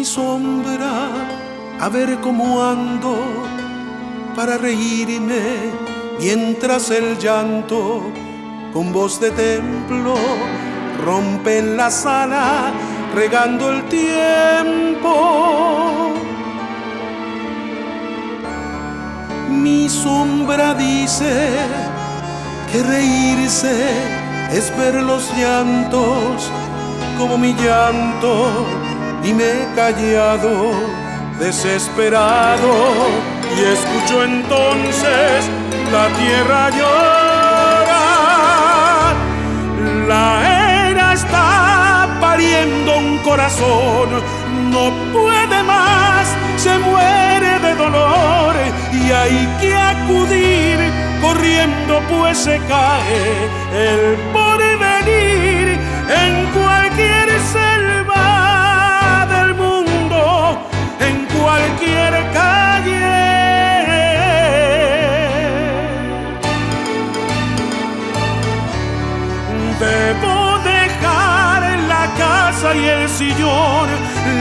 mi sombra, a ver cómo ando para reírme mientras el llanto con voz de templo rompe en la sala regando el tiempo. Mi sombra dice que reírse es ver los llantos como mi llanto, y me he callado desesperado y escucho entonces la tierra llorar. La era está pariendo un corazón, no puede más, se muere de dolor y hay que acudir corriendo, pues se cae el porvenir en cualquier selva del mundo, en cualquier calle. Debo dejar la casa y el sillón,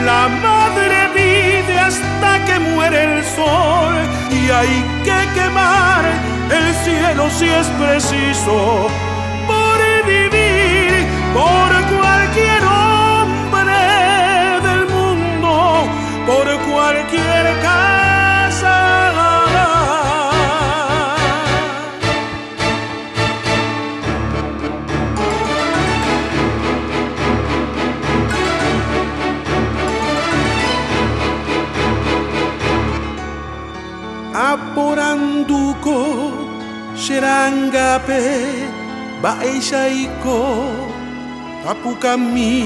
la madre vive hasta que muere el sol y hay que quemar el cielo si es preciso por vivir, por cualquier hombre del mundo, por cualquier casa. Aporanduko, Xerangape, Baeixaiko, Tapukami,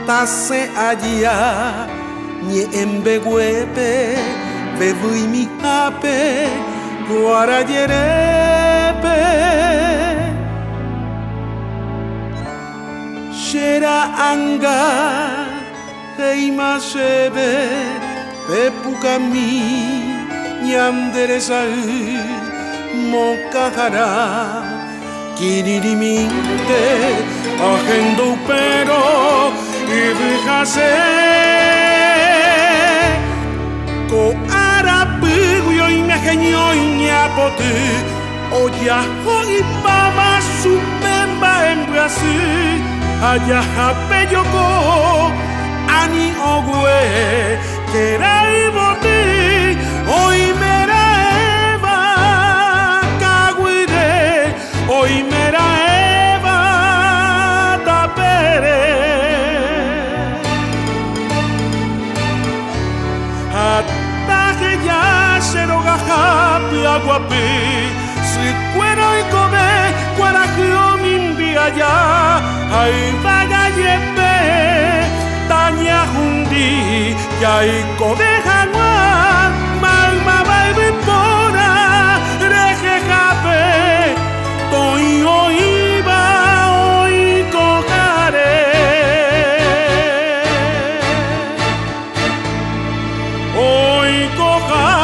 Tase Allá, Nye Embeguepe, Bebui Ape, Guarayerepe. Xeranga, Heimashebe, Pepukami, Ñanderesal, Mokajara, Kiririminte, Agendo pero y Vijase, Ko Arapuyo y Mejeño y Ñapote, Oyajo y Pama Supemba en Brasil, Ayajapeyoco, Ani Ogüe, Keraibote. Hoy me la Eva Caguire, hoy me la Eva Tapere. Hasta que ya se lo gajapi aguapi, si cuero y come, guarajio mimbi allá, ay vaga yepe, taña jundi, y ay codeja guan. Alma baby pora, rejejape, toi oiba, oi cojare. Oi cojare.